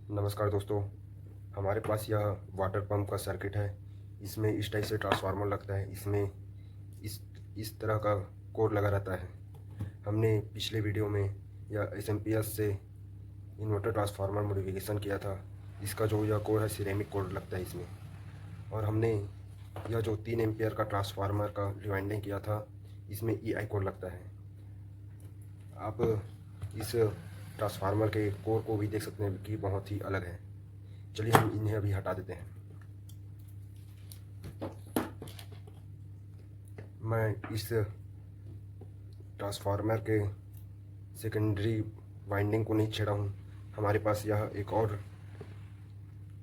नमस्कार दोस्तों। हमारे पास यह वाटर पंप का सर्किट है। इसमें इस टाइप से ट्रांसफार्मर लगता है। इसमें इस तरह का कोर लगा रहता है। हमने पिछले वीडियो में यह एसएमपीएस से इन्वर्टर ट्रांसफार्मर मॉडिफिकेशन किया था। इसका जो यह कोर है सिरेमिक कोर लगता है इसमें। और हमने यह जो 3 एम्पियर का ट्रांसफार्मर का रिवाइंडिंग किया था, इसमें ईआई कोर लगता है। आप इस ट्रांसफार्मर के कोर को भी देख सकते हैं कि बहुत ही अलग है। चलिए हम इन्हें अभी हटा देते हैं। मैं इस ट्रांसफार्मर के सेकेंडरी वाइंडिंग को नहीं छेड़ा हूँ। हमारे पास यह एक और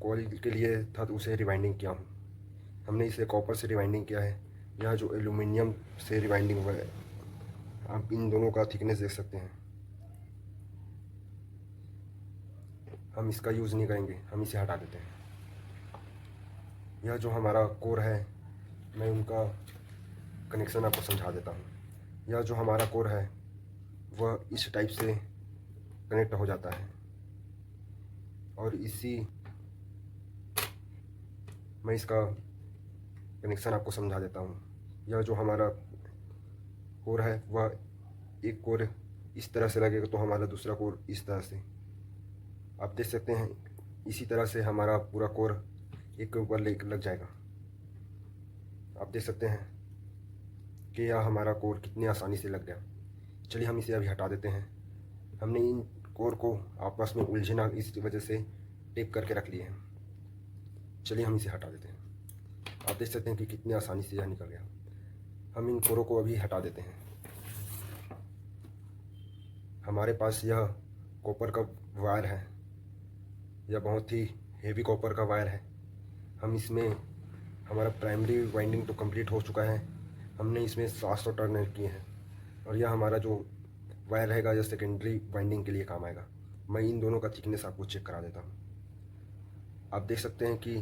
कॉइल के लिए था तो उसे रिवाइंडिंग किया हूँ। हमने इसे कॉपर से रिवाइंडिंग किया है। यह जो एल्यूमिनियम से रिवाइंडिंग हुआ है, आप इन दोनों का थिकनेस देख सकते हैं। हम इसका यूज़ नहीं करेंगे, हम इसे हटा देते हैं। यह जो हमारा कोर है, मैं उनका कनेक्शन आपको समझा देता हूँ। यह जो हमारा कोर है वह इस टाइप से कनेक्ट हो जाता है और मैं इसका कनेक्शन आपको समझा देता हूँ। यह जो हमारा कोर है वह एक कोर इस तरह से लगेगा तो हमारा दूसरा कोर इस तरह से, आप देख सकते हैं। इसी तरह से हमारा पूरा कोर एक के ऊपर लग जाएगा। आप देख सकते हैं कि यह हमारा कोर कितनी आसानी से लग गया। चलिए हम इसे अभी हटा देते हैं। हमने इन कोर को आपस में उलझे ना इस वजह से टेप करके रख लिए हैं। चलिए हम इसे हटा देते हैं। आप देख सकते हैं कि कितनी आसानी से यह निकल गया। हम इन कोरों को अभी हटा देते हैं। हमारे पास यह कॉपर का वायर है। यह बहुत ही हेवी कॉपर का वायर है। हम इसमें हमारा प्राइमरी वाइंडिंग तो कंप्लीट हो चुका है। हमने इसमें 700 टर्न किए हैं और यह हमारा जो वायर रहेगा यह सेकेंडरी वाइंडिंग के लिए काम आएगा। मैं इन दोनों का थिकनेस आपको चेक करा देता हूँ। आप देख सकते हैं कि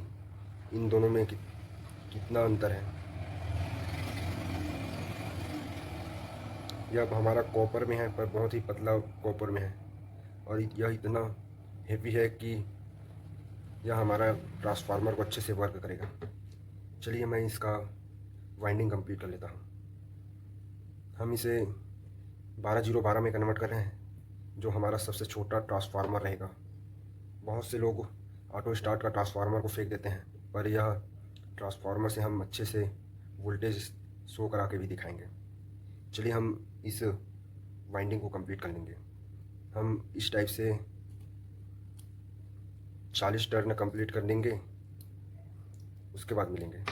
इन दोनों में कितना अंतर है। यह हमारा कॉपर में है पर बहुत ही पतला कॉपर में है और यह इतना हेवी है कि यह हमारा ट्रांसफार्मर को अच्छे से वर्क करेगा। चलिए मैं इसका वाइंडिंग कंप्लीट कर लेता हूँ। हम इसे 12012 में कन्वर्ट कर रहे हैं, जो हमारा सबसे छोटा ट्रांसफार्मर रहेगा। बहुत से लोग ऑटो स्टार्ट का ट्रांसफार्मर को फेंक देते हैं, पर यह ट्रांसफार्मर से हम अच्छे से वोल्टेज शो करा के भी दिखाएंगे। चलिए हम इस वाइंडिंग को कंप्लीट कर लेंगे। हम इस टाइप से 40 टर्न कंप्लीट कर लेंगे, उसके बाद मिलेंगे।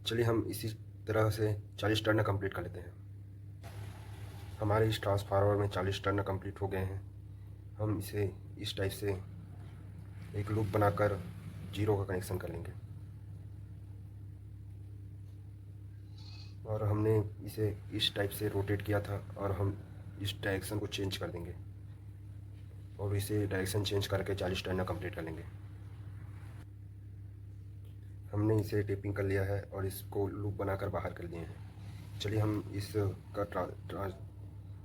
चलिए हम इसी तरह से 40 टर्न कंप्लीट कर लेते हैं। हमारे इस ट्रांसफार्मर में 40 टर्न कंप्लीट हो गए हैं। हम इसे इस टाइप से एक लूप बनाकर जीरो का कनेक्शन कर लेंगे और हमने इसे इस टाइप से रोटेट किया था और हम इस डायरेक्शन को चेंज कर देंगे और इसे डायरेक्शन चेंज करके 40 टर्न कंप्लीट कर लेंगे। हमने इसे टेपिंग कर लिया है और इसको लूप बनाकर बाहर कर लिए हैं। चलिए हम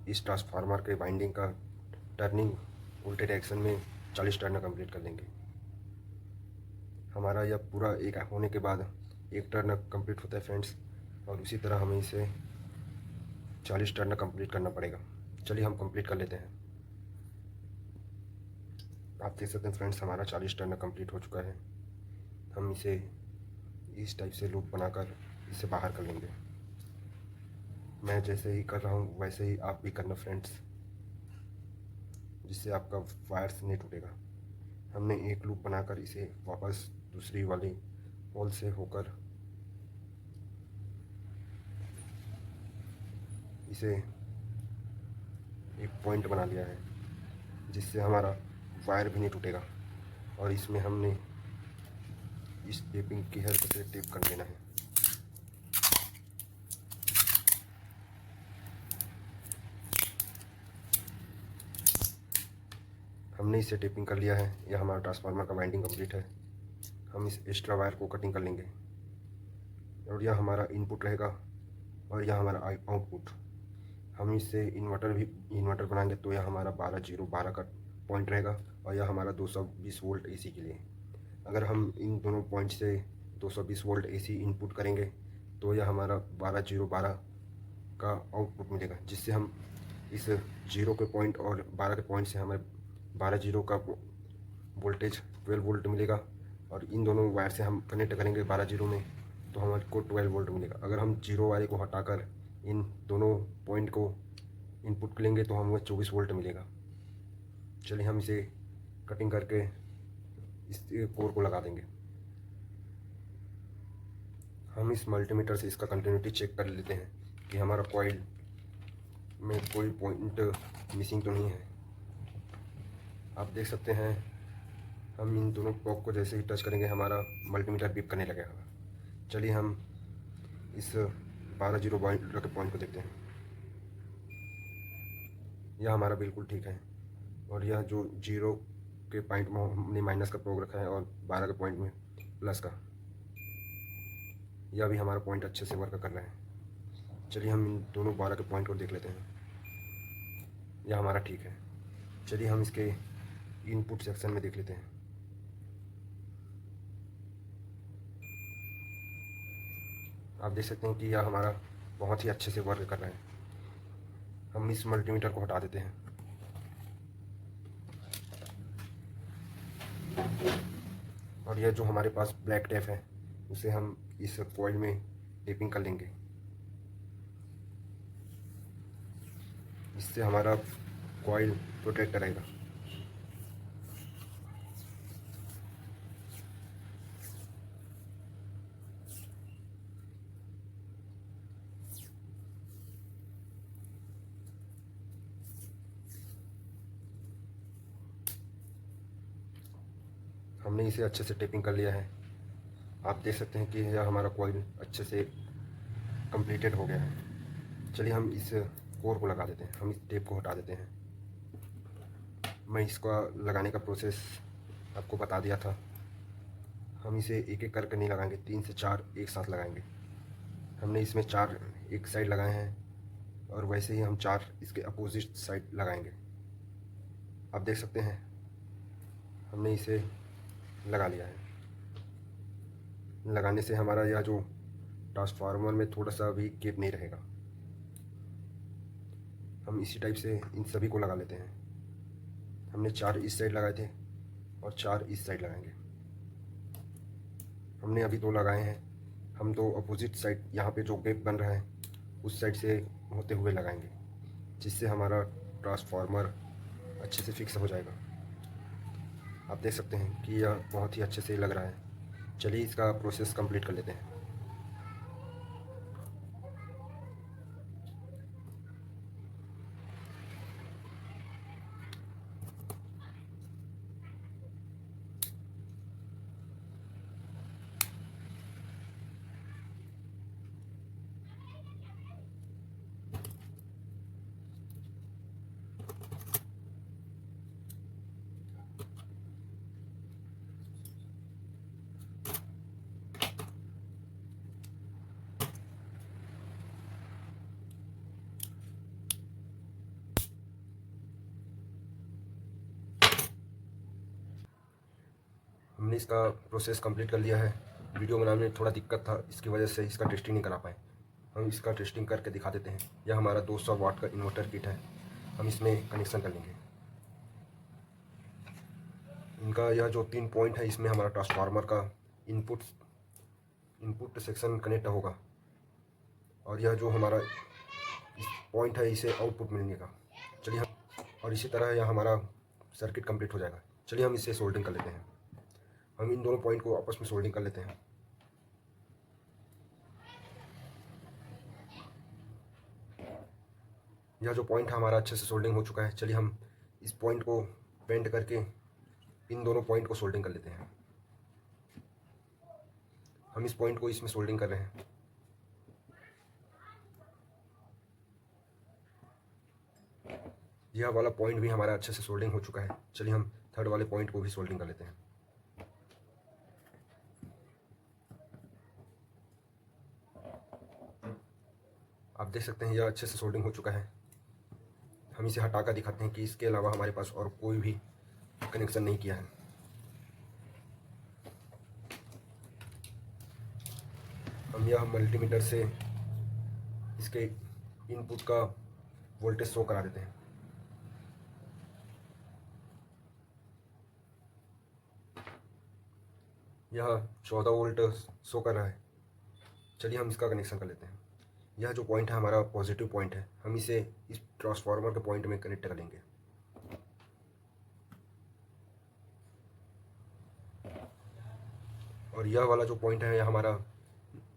इस ट्रांसफार्मर के वाइंडिंग का टर्निंग उल्टे डायरेक्शन में 40 टर्न कंप्लीट कर लेंगे। हमारा यह पूरा एक होने के बाद एक टर्न कंप्लीट होता है फ्रेंड्स, और उसी तरह हमें इसे 40 टर्न कंप्लीट करना पड़ेगा। चलिए हम कंप्लीट कर लेते हैं। आप देख सकते हैं फ्रेंड्स, हमारा 40 टर्न कंप्लीट हो चुका है। हम इसे इस टाइप से लूप बनाकर इसे बाहर कर लेंगे। मैं जैसे ही कर रहा हूँ वैसे ही आप भी करना फ्रेंड्स, जिससे आपका वायर्स नहीं टूटेगा। हमने एक लूप बनाकर इसे वापस दूसरी वाली पोल से होकर इसे एक पॉइंट बना लिया है, जिससे हमारा वायर भी नहीं टूटेगा। और इसमें हमने इस टेपिंग की हेल्प से टेप कर देना है। हमने इसे टेपिंग कर लिया है। यह हमारा ट्रांसफार्मर का वाइंडिंग कंप्लीट है। हम इस एक्स्ट्रा वायर को कटिंग कर लेंगे और यह हमारा इनपुट रहेगा और यह हमारा आउटपुट। हम इससे इन्वर्टर बनाएंगे तो यह हमारा 12 0 12 का पॉइंट रहेगा और यह हमारा 220 वोल्ट एसी के लिए। अगर हम इन दोनों पॉइंट से 220 वोल्ट एसी इनपुट करेंगे तो यह हमारा 12012 का आउटपुट मिलेगा, जिससे हम इस 0 के पॉइंट और 12 के पॉइंट से हमें 12 का वोल्टेज 12 वोल्ट मिलेगा। और इन दोनों वायर से हम कनेक्ट करेंगे 12 में तो हमारे को 12 वोल्ट मिलेगा। अगर हम 0 वाले को हटाकर इन दोनों पॉइंट को इनपुट लेंगे तो हमें 24 वोल्ट मिलेगा। चलिए हम इसे कटिंग करके इस कोर को लगा देंगे। हम इस मल्टीमीटर से इसका कंटिन्यूटी चेक कर लेते हैं कि हमारा कॉइल में कोई पॉइंट मिसिंग तो नहीं है। आप देख सकते हैं हम इन दोनों प्रोब को जैसे ही टच करेंगे हमारा मल्टीमीटर बीप करने लगेगा। चलिए हम इस 12 के पॉइंट को देखते हैं। यह हमारा बिल्कुल ठीक है और यह जो 0 के पॉइंट में हमने माइनस का प्रोब रखा है और 12 के पॉइंट में प्लस का, यह भी हमारा पॉइंट अच्छे से वर्क कर रहा है। चलिए हम इन दोनों 12 के पॉइंट को देख लेते हैं। यह हमारा ठीक है। चलिए हम इसके इनपुट सेक्शन में देख लेते हैं। आप देख सकते हैं कि यह हमारा बहुत ही अच्छे से वर्क कर रहा है। हम इस मल्टीमीटर को हटा देते हैं। और यह जो हमारे पास ब्लैक टेप है उसे हम इस कॉइल में टेपिंग कर लेंगे। इससे हमारा कॉइल प्रोटेक्ट रहेगा। हमने इसे अच्छे से टेपिंग कर लिया है। आप देख सकते हैं कि यह हमारा कॉइल अच्छे से कंप्लीटेड हो गया है। चलिए हम इस कोर को लगा देते हैं। हम इस टेप को हटा देते हैं। मैं इसका लगाने का प्रोसेस आपको बता दिया था। हम इसे एक एक करके नहीं लगाएंगे, 3 से 4 एक साथ लगाएंगे। हमने इसमें 4 एक साइड लगाए हैं और वैसे ही हम 4 इसके अपोजिट साइड लगाएंगे। आप देख सकते हैं हमने इसे लगा लिया है। लगाने से हमारा यह जो ट्रांसफार्मर में थोड़ा सा भी गैप नहीं रहेगा। हम इसी टाइप से इन सभी को लगा लेते हैं। हमने 4 इस साइड लगाए थे और 4 इस साइड लगाएंगे। हमने अभी 2 लगाए हैं। हम 2 अपोजिट साइड यहाँ पे जो गैप बन रहा है उस साइड से होते हुए लगाएंगे, जिससे हमारा ट्रांसफार्मर अच्छे से फिक्स हो जाएगा। आप देख सकते हैं कि यह बहुत ही अच्छे से लग रहा है। चलिए इसका प्रोसेस कंप्लीट कर लेते हैं। हमने इसका प्रोसेस कंप्लीट कर लिया है। वीडियो बनाने में थोड़ा दिक्कत था, इसकी वजह से इसका टेस्टिंग नहीं करा पाए। हम इसका टेस्टिंग करके दिखा देते हैं। यह हमारा 200 वाट का इन्वर्टर किट है। हम इसमें कनेक्शन कर लेंगे। इनका यह जो 3 पॉइंट है इसमें हमारा ट्रांसफार्मर का इनपुट सेक्शन कनेक्ट होगा और यह जो हमारा पॉइंट है इसे आउटपुट मिलेगा। चलिए और इसी तरह यह हमारा सर्किट कंप्लीट हो जाएगा। चलिए हम इसे सोल्डरिंग कर लेते हैं। हम इन दोनों पॉइंट को आपस में सोल्डरिंग कर लेते हैं। यह जो पॉइंट है हमारा अच्छे से सोल्डरिंग हो चुका है। चलिए हम इस पॉइंट को बेंड करके इन दोनों पॉइंट को सोल्डरिंग कर लेते हैं। हम इस पॉइंट को इसमें सोल्डरिंग कर रहे हैं। यह वाला पॉइंट भी हमारा अच्छे से सोल्डरिंग हो चुका है। चलिए हम थर्ड वाले पॉइंट को भी सोल्डरिंग कर लेते हैं। आप देख सकते हैं यह अच्छे से सोल्डरिंग हो चुका है। हम इसे हटाकर दिखाते हैं कि इसके अलावा हमारे पास और कोई भी कनेक्शन नहीं किया है। हम यह मल्टीमीटर से इसके इनपुट का वोल्टेज शो करा देते हैं। यह 14 वोल्ट शो कर रहा है। चलिए हम इसका कनेक्शन कर लेते हैं। यह जो पॉइंट है हमारा पॉजिटिव पॉइंट है, हम इसे इस ट्रांसफार्मर के पॉइंट में कनेक्ट करेंगे। और यह वाला जो पॉइंट है यह हमारा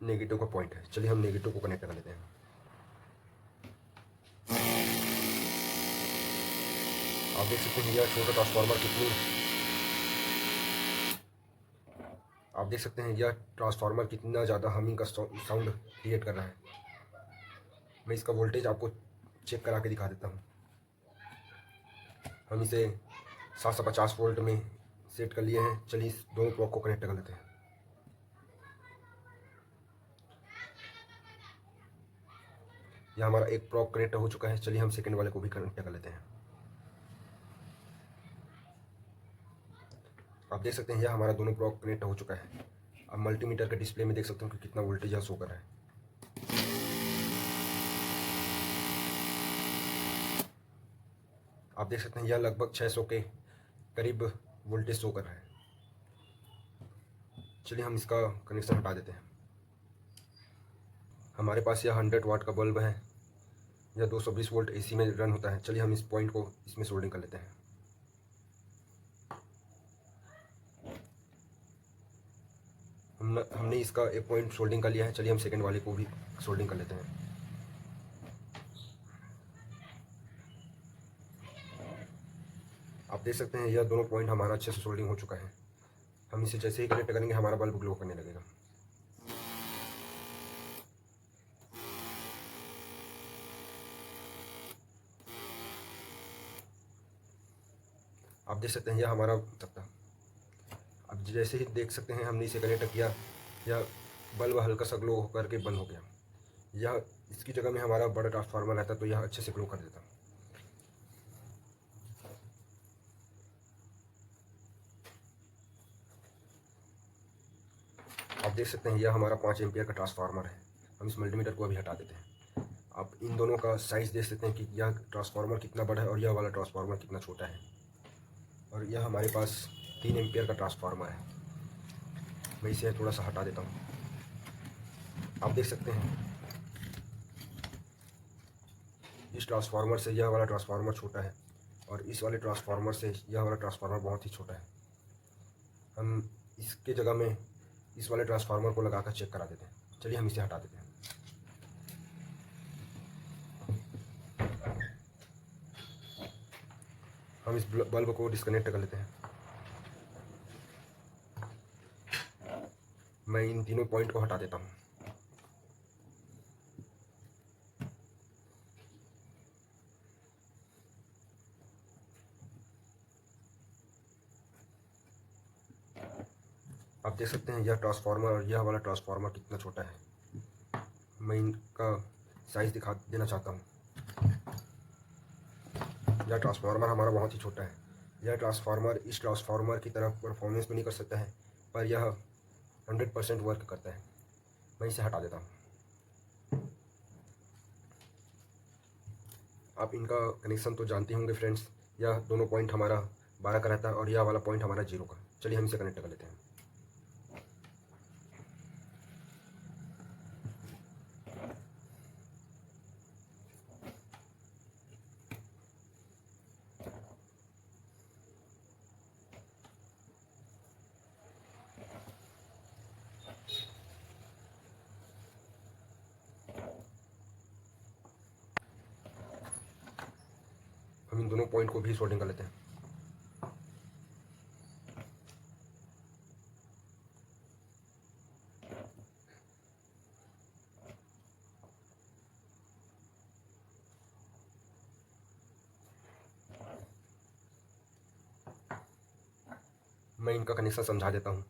नेगेटिव का पॉइंट है। चलिए हम नेगेटिव को कनेक्ट कर लेते हैं। आप देख सकते हैं यह छोटा ट्रांसफार्मर कितना ज़्यादा हमिंग का साउंड क्रिएट कर रहा है। मैं इसका वोल्टेज आपको चेक करा के दिखा देता हूँ। हम इसे 750 वोल्ट में सेट कर लिए हैं। चलिए इस दोनों प्लग को कनेक्ट कर लेते हैं। यह हमारा एक प्लग कनेक्ट हो चुका है। चलिए हम सेकंड वाले को भी कनेक्ट कर लेते हैं। आप देख सकते हैं यह हमारा दोनों प्लग कनेक्ट हो चुका है। अब मल्टीमीटर के डिस्प्ले में देख सकते हैं कि कितना वोल्टेज यह शो कर रहा है। आप देख सकते हैं यह लगभग 600 के करीब वोल्टेज शो कर रहा है। चलिए हम इसका कनेक्शन हटा देते हैं। हमारे पास यह 100 वाट का बल्ब है। यह 220 वोल्ट एसी में रन होता है। चलिए हम इस पॉइंट को इसमें सोल्डिंग कर लेते हैं। हमने इसका एक पॉइंट सोल्डिंग कर लिया है। चलिए हम सेकंड वाले को भी सोल्डिंग कर लेते हैं। आप देख सकते हैं यह दोनों पॉइंट हमारा अच्छे से सोल्डिंग हो चुका है। हम इसे जैसे ही कनेक्ट करेंगे हमारा बल्ब ग्लो करने लगेगा। आप देख सकते हैं यह हमारा तख्ता। अब जैसे ही देख सकते हैं हमने इसे कनेक्ट किया, यह बल्ब हल्का सा ग्लो होकर के बंद हो गया। यह इसकी जगह में हमारा बड़ा ट्रांसफार्मर रहता तो यह अच्छे से ग्लो कर देता। आप देख सकते हैं यह हमारा 5 एम्पियर का ट्रांसफार्मर है। हम इस मल्टीमीटर को अभी हटा देते हैं। आप इन दोनों का साइज़ देख सकते हैं कि यह ट्रांसफार्मर कितना बड़ा है और यह वाला ट्रांसफार्मर कितना छोटा है। और यह हमारे पास 3 एम्पियर का ट्रांसफार्मर है। मैं इसे थोड़ा सा हटा देता हूँ। आप देख सकते हैं इस ट्रांसफार्मर से यह वाला ट्रांसफार्मर छोटा है और इस वाले ट्रांसफार्मर से यह वाला ट्रांसफार्मर बहुत ही छोटा है। हम इसके जगह में इस वाले ट्रांसफार्मर को लगाकर चेक करा देते हैं। चलिए हम इसे हटा देते हैं। हम इस बल्ब को डिस्कनेक्ट कर लेते हैं। मैं इन तीनों पॉइंट को हटा देता हूँ। आप देख सकते हैं यह ट्रांसफार्मर और यह वाला ट्रांसफार्मर कितना छोटा है। मैं इनका साइज़ दिखा देना चाहता हूँ। यह ट्रांसफार्मर हमारा बहुत ही छोटा है। यह ट्रांसफार्मर इस ट्रांसफार्मर की तरह परफॉर्मेंस भी नहीं कर सकता है, पर यह 100% वर्क करता है। मैं इसे हटा देता हूँ। आप इनका कनेक्शन तो जानते होंगे फ्रेंड्स। यह दोनों पॉइंट हमारा 12 का रहता है और यह वाला पॉइंट हमारा 0 का। चलिए हम इसे कनेक्ट कर लेते हैं। हम इन दोनों पॉइंट को भी सोल्डिंग कर लेते हैं। मैं इनका कनेक्शन समझा देता हूँ।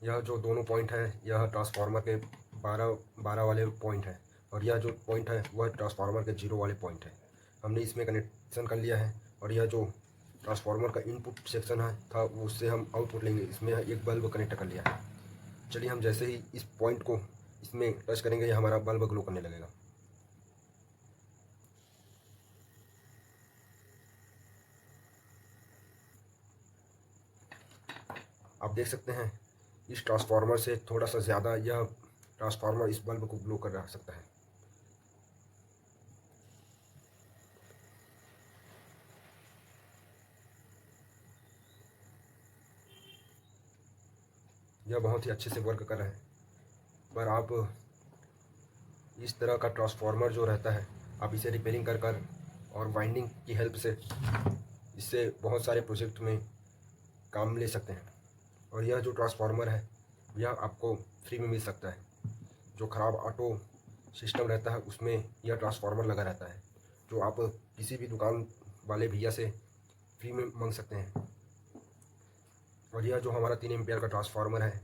यह जो दोनों पॉइंट है यह ट्रांसफार्मर के 12 वाले पॉइंट है और यह जो पॉइंट है वह ट्रांसफार्मर के 0 वाले पॉइंट है। हमने इसमें कनेक्शन कर लिया है और यह जो ट्रांसफार्मर का इनपुट सेक्शन है था, वो उससे हम आउटपुट लेंगे। इसमें एक बल्ब कनेक्ट कर लिया है। चलिए हम जैसे ही इस पॉइंट को इसमें टच करेंगे, ये हमारा बल्ब ग्लो करने लगेगा। आप देख सकते हैं इस ट्रांसफार्मर से थोड़ा सा ज़्यादा यह ट्रांसफार्मर इस बल्ब को ग्लो कर सकता है। यह बहुत ही अच्छे से वर्क कर रहा है। पर आप इस तरह का ट्रांसफार्मर जो रहता है, आप इसे रिपेयरिंग कर और वाइंडिंग की हेल्प से इससे बहुत सारे प्रोजेक्ट में काम ले सकते हैं। और यह जो ट्रांसफार्मर है यह आपको फ्री में मिल सकता है। जो ख़राब ऑटो सिस्टम रहता है उसमें यह ट्रांसफार्मर लगा रहता है, जो आप किसी भी दुकान वाले भैया से फ्री में मांग सकते हैं। और यह जो हमारा 3 एम्पियर का ट्रांसफार्मर है